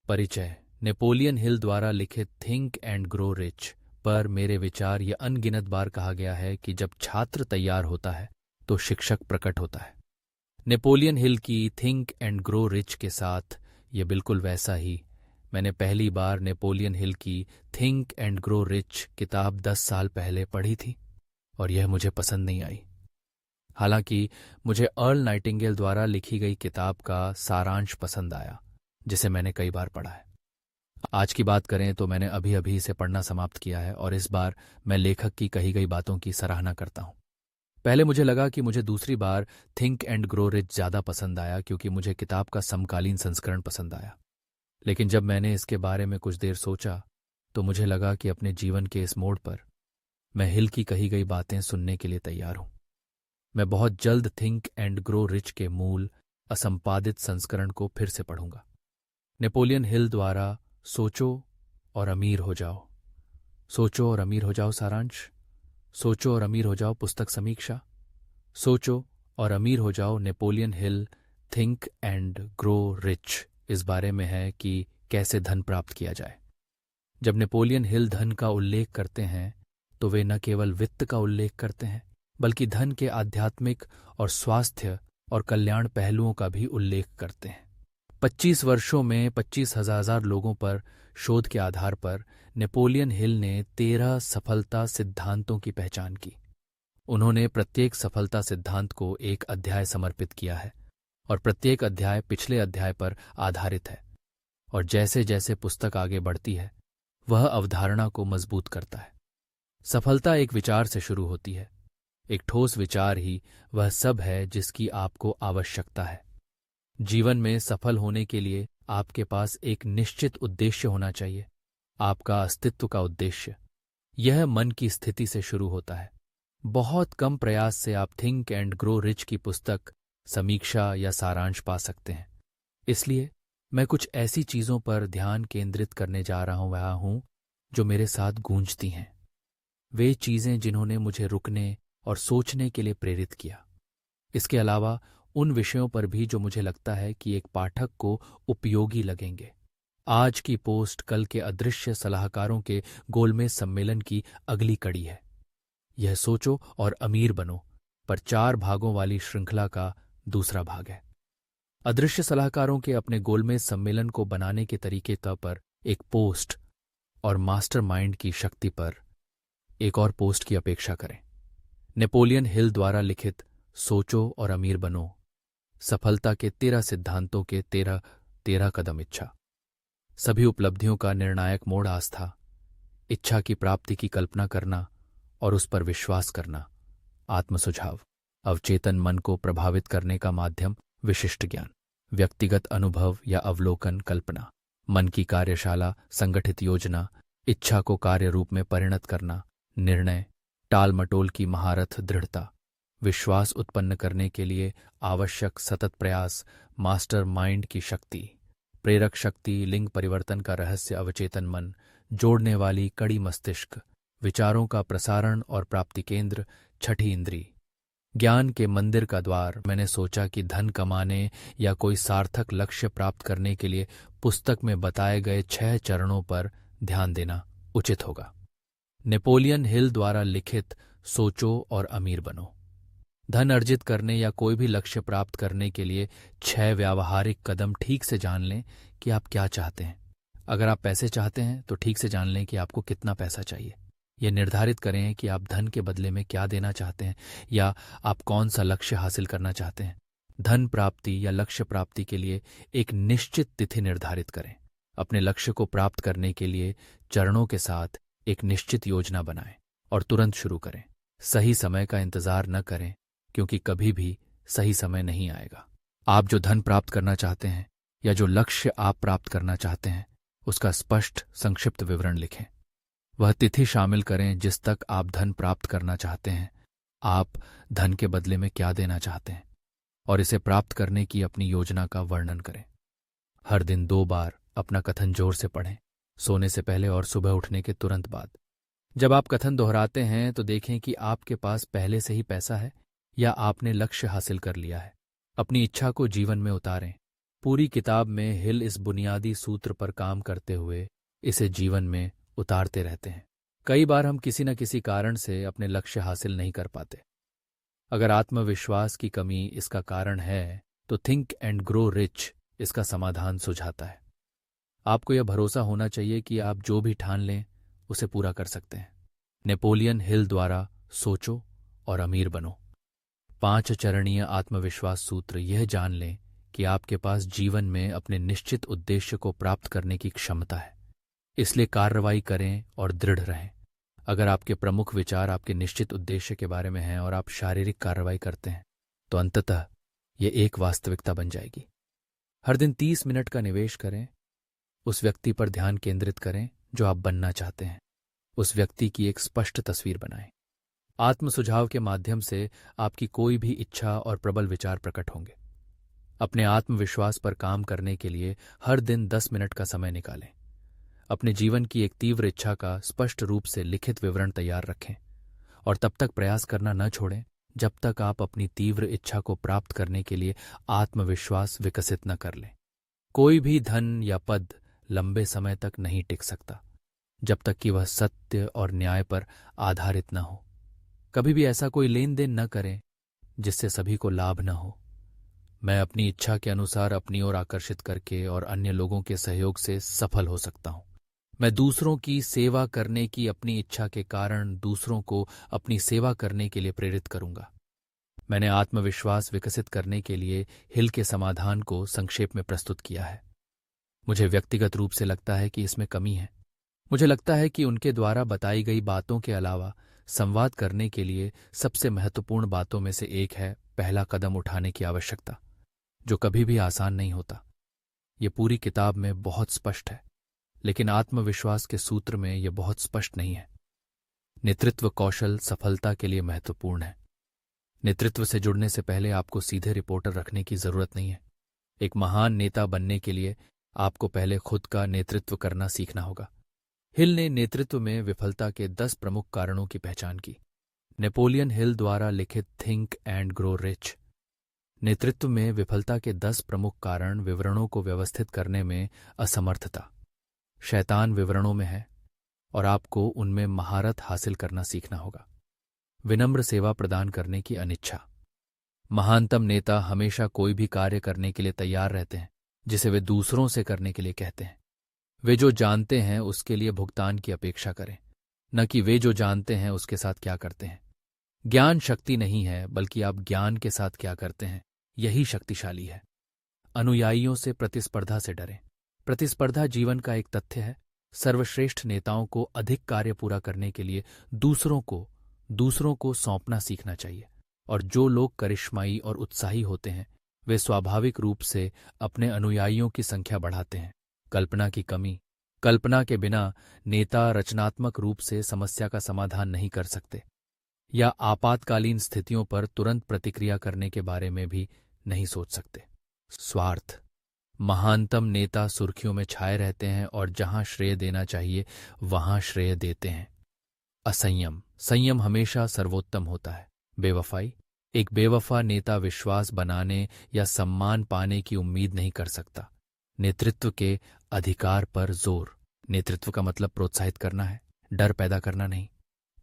परिचय। Napoleon Hill द्वारा लिखित थिंक एंड ग्रो रिच पर मेरे विचार ये अनगिनत बार कहा गया है कि जब छात्र तैयार होता है तो शिक्षक प्रकट होता है। नेपोलियन हिल की थिंक एंड ग्रो रिच के साथ ये बिल्कुल वैसा ही। मैंने पहली बार नेपोलियन हिल की थिंक एंड ग्रो रिच किताब 10 साल पहले पढ़ी थी और यह मुझे पसंद नहीं आई। हालांकि मुझे अर्ल नाइटिंगेल द्वारा लिखी गई किताब का सारांश पसंद आया, जिसे मैंने कई बार पढ़ा है। आज की बात करें तो मैंने अभी अभी इसे पढ़ना समाप्त किया है और इस बार मैं लेखक की कही गई बातों की सराहना करता हूं। पहले मुझे लगा कि मुझे दूसरी बार थिंक एंड ग्रो रिच ज्यादा पसंद आया क्योंकि मुझे किताब का समकालीन संस्करण पसंद आया। लेकिन जब मैंने इसके बारे में कुछ देर सोचा तो मुझे लगा कि अपने जीवन के इस मोड़ पर मैं हिल की कही गई बातें सुनने के लिए तैयार हूं। मैं बहुत जल्द थिंक एंड ग्रो रिच के मूल असंपादित संस्करण को फिर से पढ़ूंगा। नेपोलियन हिल द्वारा सोचो और अमीर हो जाओ, सोचो और अमीर हो जाओ सारांश, सोचो और अमीर हो जाओ पुस्तक समीक्षा, सोचो और अमीर हो जाओ Napoleon Hill think and grow rich इस बारे में है कि कैसे धन प्राप्त किया जाए। जब नेपोलियन हिल धन का उल्लेख करते हैं तो वे न केवल वित्त का उल्लेख करते हैं बल्कि धन के आध्यात्मिक और स्वास्थ्य और कल्याण पहलुओं का भी उल्लेख करते हैं। 25 वर्षों में 25,000 लोगों पर शोध के आधार पर नेपोलियन हिल ने 13 सफलता सिद्धांतों की पहचान की। उन्होंने प्रत्येक सफलता सिद्धांत को एक अध्याय समर्पित किया है और प्रत्येक अध्याय पिछले अध्याय पर आधारित है और जैसे जैसे पुस्तक आगे बढ़ती है वह अवधारणा को मजबूत करता है। सफलता एक विचार से शुरू होती है। एक ठोस विचार ही वह सब है जिसकी आपको आवश्यकता है। जीवन में सफल होने के लिए आपके पास एक निश्चित उद्देश्य होना चाहिए, आपका अस्तित्व का उद्देश्य। यह मन की स्थिति से शुरू होता है। बहुत कम प्रयास से आप थिंक एंड ग्रो रिच की पुस्तक समीक्षा या सारांश पा सकते हैं। इसलिए मैं कुछ ऐसी चीजों पर ध्यान केंद्रित करने जा रहा हूं जो मेरे साथ गूंजती हैं। वे चीजें जिन्होंने मुझे रुकने और सोचने के लिए प्रेरित किया। इसके अलावा उन विषयों पर भी जो मुझे लगता है कि एक पाठक को उपयोगी लगेंगे। आज की पोस्ट कल के अदृश्य सलाहकारों के गोलमेज सम्मेलन की अगली कड़ी है। यह सोचो और अमीर बनो पर 4 भागों वाली श्रृंखला का दूसरा भाग है। अदृश्य सलाहकारों के अपने गोलमेज सम्मेलन को बनाने के तरीके पर एक पोस्ट और मास्टरमाइंड की शक्ति पर एक और पोस्ट की अपेक्षा करें। नेपोलियन हिल द्वारा लिखित सोचो और अमीर बनो, सफलता के 13 सिद्धांतों के 13 कदम इच्छा। सभी उपलब्धियों का निर्णायक मोड़ आस्था, इच्छा की प्राप्ति की कल्पना करना और उस पर विश्वास करना। आत्म सुझाव, अवचेतन मन को प्रभावित करने का माध्यम विशिष्ट ज्ञान, व्यक्तिगत अनुभव या अवलोकन कल्पना, मन की कार्यशाला संगठित योजना, इच्छा को कार्य रूप में परिणत करना, निर्णय, टाल मटोल की महारथ दृढ़ता, विश्वास उत्पन्न करने के लिए आवश्यक सतत प्रयास, मास्टर माइंड की शक्ति, प्रेरक शक्ति, लिंग परिवर्तन का रहस्य अवचेतन मन, जोड़ने वाली कड़ी मस्तिष्क, विचारों का प्रसारण और प्राप्ति केंद्र, छठी इंद्री, ज्ञान के मंदिर का द्वार। मैंने सोचा कि धन कमाने या कोई सार्थक लक्ष्य प्राप्त करने के लिए पुस्तक में बताए गए 6 चरणों पर ध्यान देना उचित होगा। नेपोलियन हिल द्वारा लिखित सोचो और अमीर बनो। धन अर्जित करने या कोई भी लक्ष्य प्राप्त करने के लिए 6 व्यावहारिक कदम ठीक से जान लें कि आप क्या चाहते हैं। अगर आप पैसे चाहते हैं तो ठीक से जान लें कि आपको कितना पैसा चाहिए। यह निर्धारित करें कि आप धन के बदले में क्या देना चाहते हैं या आप कौन सा लक्ष्य हासिल करना चाहते हैं। धन प्राप्ति या लक्ष्य प्राप्ति के लिए एक निश्चित तिथि निर्धारित करें। अपने लक्ष्य को प्राप्त करने के लिए चरणों के साथ एक निश्चित योजना बनाएं और तुरंत शुरू करें। सही समय का इंतजार न करें क्योंकि कभी भी सही समय नहीं आएगा। आप जो धन प्राप्त करना चाहते हैं या जो लक्ष्य आप प्राप्त करना चाहते हैं उसका स्पष्ट संक्षिप्त विवरण लिखें। वह तिथि शामिल करें जिस तक आप धन प्राप्त करना चाहते हैं, आप धन के बदले में क्या देना चाहते हैं और इसे प्राप्त करने की अपनी योजना का वर्णन करें। हर दिन 2 बार अपना कथन जोर से पढ़ें, सोने से पहले और सुबह उठने के तुरंत बाद। जब आप कथन दोहराते हैं तो देखें कि आपके पास पहले से ही पैसा है या आपने लक्ष्य हासिल कर लिया है। अपनी इच्छा को जीवन में उतारें। पूरी किताब में हिल इस बुनियादी सूत्र पर काम करते हुए इसे जीवन में उतारते रहते हैं। कई बार हम किसी न किसी कारण से अपने लक्ष्य हासिल नहीं कर पाते। अगर आत्मविश्वास की कमी इसका कारण है, तो थिंक एंड ग्रो रिच इसका समाधान सुझाता है। आपको यह भरोसा होना चाहिए कि आप जो भी ठान लें उसे पूरा कर सकते हैं। नेपोलियन हिल द्वारा सोचो और अमीर बनो। 5 चरणीय आत्मविश्वास सूत्र। यह जान लें कि आपके पास जीवन में अपने निश्चित उद्देश्य को प्राप्त करने की क्षमता है, इसलिए कार्रवाई करें और दृढ़ रहें। अगर आपके प्रमुख विचार आपके निश्चित उद्देश्य के बारे में हैं और आप शारीरिक कार्रवाई करते हैं, तो अंततः यह एक वास्तविकता बन जाएगी। हर दिन 30 मिनट का निवेश करें। उस व्यक्ति पर ध्यान केंद्रित करें जो आप बनना चाहते हैं। उस व्यक्ति की एक स्पष्ट तस्वीर बनाएं। आत्म सुझाव के माध्यम से आपकी कोई भी इच्छा और प्रबल विचार प्रकट होंगे। अपने आत्मविश्वास पर काम करने के लिए हर दिन 10 मिनट का समय निकालें। अपने जीवन की एक तीव्र इच्छा का स्पष्ट रूप से लिखित विवरण तैयार रखें और तब तक प्रयास करना न छोड़ें जब तक आप अपनी तीव्र इच्छा को प्राप्त करने के लिए आत्मविश्वास विकसित न कर लें। कोई भी धन या पद लंबे समय तक नहीं टिक सकता जब तक कि वह सत्य और न्याय पर आधारित न हो। कभी भी ऐसा कोई लेन देन न करें जिससे सभी को लाभ न हो। मैं अपनी इच्छा के अनुसार अपनी ओर आकर्षित करके और अन्य लोगों के सहयोग से सफल हो सकता हूं। मैं दूसरों की सेवा करने की अपनी इच्छा के कारण दूसरों को अपनी सेवा करने के लिए प्रेरित करूंगा। मैंने आत्मविश्वास विकसित करने के लिए हिल के समाधान को संक्षेप में प्रस्तुत किया है। मुझे व्यक्तिगत रूप से लगता है कि इसमें कमी है। मुझे लगता है कि उनके द्वारा बताई गई बातों के अलावा संवाद करने के लिए सबसे महत्वपूर्ण बातों में से एक है पहला कदम उठाने की आवश्यकता, जो कभी भी आसान नहीं होता। ये पूरी किताब में बहुत स्पष्ट है, लेकिन आत्मविश्वास के सूत्र में यह बहुत स्पष्ट नहीं है। नेतृत्व कौशल सफलता के लिए महत्वपूर्ण है। नेतृत्व से जुड़ने से पहले आपको सीधे रिपोर्टर रखने की जरूरत नहीं है। एक महान नेता बनने के लिए आपको पहले खुद का नेतृत्व करना सीखना होगा। हिल ने नेतृत्व में विफलता के 10 प्रमुख कारणों की पहचान की। नेपोलियन हिल द्वारा लिखित थिंक एंड ग्रो रिच। नेतृत्व में विफलता के 10 प्रमुख कारण। विवरणों को व्यवस्थित करने में असमर्थता। शैतान विवरणों में है और आपको उनमें महारत हासिल करना सीखना होगा। विनम्र सेवा प्रदान करने की अनिच्छा। महानतम नेता हमेशा कोई भी कार्य करने के लिए तैयार रहते हैं जिसे वे दूसरों से करने के लिए कहते हैं। वे जो जानते हैं उसके लिए भुगतान की अपेक्षा करें, न कि वे जो जानते हैं उसके साथ क्या करते हैं। ज्ञान शक्ति नहीं है, बल्कि आप ज्ञान के साथ क्या करते हैं यही शक्तिशाली है। अनुयायियों से प्रतिस्पर्धा से डरें। प्रतिस्पर्धा जीवन का एक तथ्य है। सर्वश्रेष्ठ नेताओं को अधिक कार्य पूरा करने के लिए दूसरों को सौंपना सीखना चाहिए, और जो लोग करिश्माई और उत्साही होते हैं वे स्वाभाविक रूप से अपने अनुयायियों की संख्या बढ़ाते हैं। कल्पना की कमी। कल्पना के बिना नेता रचनात्मक रूप से समस्या का समाधान नहीं कर सकते या आपातकालीन स्थितियों पर तुरंत प्रतिक्रिया करने के बारे में भी नहीं सोच सकते। स्वार्थ। महानतम नेता सुर्खियों में छाए रहते हैं और जहां श्रेय देना चाहिए वहां श्रेय देते हैं। असंयम। संयम हमेशा सर्वोत्तम होता है। बेवफाई। एक बेवफा नेता विश्वास बनाने या सम्मान पाने की उम्मीद नहीं कर सकता। नेतृत्व के अधिकार पर जोर। नेतृत्व का मतलब प्रोत्साहित करना है, डर पैदा करना नहीं।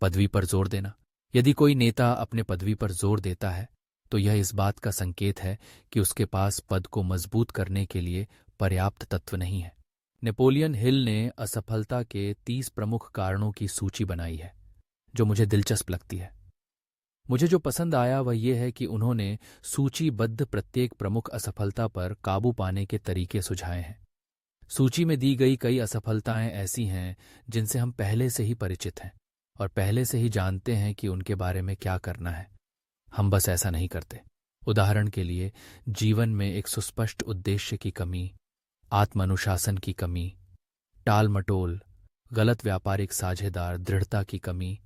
पदवी पर जोर देना। यदि कोई नेता अपने पदवी पर जोर देता है तो यह इस बात का संकेत है कि उसके पास पद को मजबूत करने के लिए पर्याप्त तत्व नहीं है। नेपोलियन हिल ने असफलता के 30 प्रमुख कारणों की सूची बनाई है, जो मुझे दिलचस्प लगती है। मुझे जो पसंद आया वह यह है कि उन्होंने सूचीबद्ध प्रत्येक प्रमुख असफलता पर काबू पाने के तरीके सुझाए हैं। सूची में दी गई कई असफलताएं ऐसी हैं जिनसे हम पहले से ही परिचित हैं और पहले से ही जानते हैं कि उनके बारे में क्या करना है। हम बस ऐसा नहीं करते। उदाहरण के लिए, जीवन में एक सुस्पष्ट उद्देश्य की कमी, आत्मानुशासन की कमी, टाल-मटोल, गलत व्यापारिक साझेदार, दृढ़ता की कमी,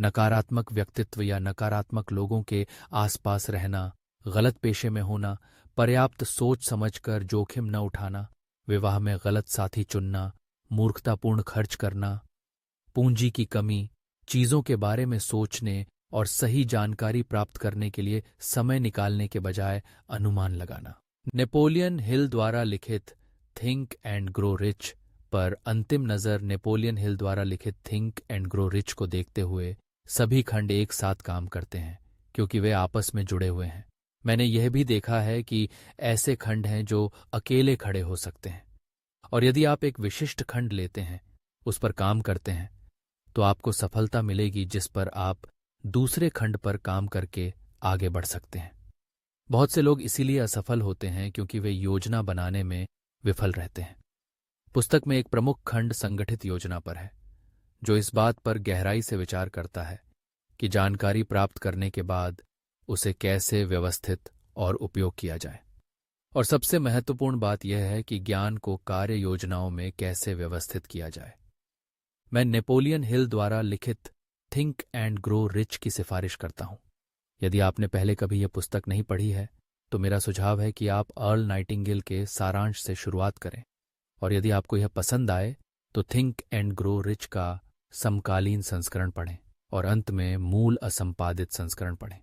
नकारात्मक व्यक्तित्व या नकारात्मक लोगों के आसपास रहना, गलत पेशे में होना, पर्याप्त सोच समझकर जोखिम न उठाना, विवाह में गलत साथी चुनना, मूर्खतापूर्ण खर्च करना, पूंजी की कमी, चीजों के बारे में सोचने और सही जानकारी प्राप्त करने के लिए समय निकालने के बजाय अनुमान लगाना। नेपोलियन हिल द्वारा लिखित थिंक एंड ग्रो रिच पर अंतिम नज़र नेपोलियन हिल द्वारा लिखित थिंक एंड ग्रो रिच को देखते हुए सभी खंड एक साथ काम करते हैं क्योंकि वे आपस में जुड़े हुए हैं। मैंने यह भी देखा है कि ऐसे खंड हैं जो अकेले खड़े हो सकते हैं, और यदि आप एक विशिष्ट खंड लेते हैं, उस पर काम करते हैं, तो आपको सफलता मिलेगी जिस पर आप दूसरे खंड पर काम करके आगे बढ़ सकते हैं। बहुत से लोग इसीलिए असफल होते हैं क्योंकि वे योजना बनाने में विफल रहते हैं। पुस्तक में एक प्रमुख खंड संगठित योजना पर है, जो इस बात पर गहराई से विचार करता है कि जानकारी प्राप्त करने के बाद उसे कैसे व्यवस्थित और उपयोग किया जाए। और सबसे महत्वपूर्ण बात यह है कि ज्ञान को कार्य योजनाओं में कैसे व्यवस्थित किया जाए। मैं नेपोलियन हिल द्वारा लिखित थिंक एंड ग्रो रिच की सिफारिश करता हूं। यदि आपने पहले कभी यह पुस्तक नहीं पढ़ी है, तो मेरा सुझाव है कि आप अर्ल नाइटिंगेल के सारांश से शुरुआत करें, और यदि आपको यह पसंद आए तो थिंक एंड ग्रो रिच का समकालीन संस्करण पढ़ें और अंत में मूल असंपादित संस्करण पढ़ें।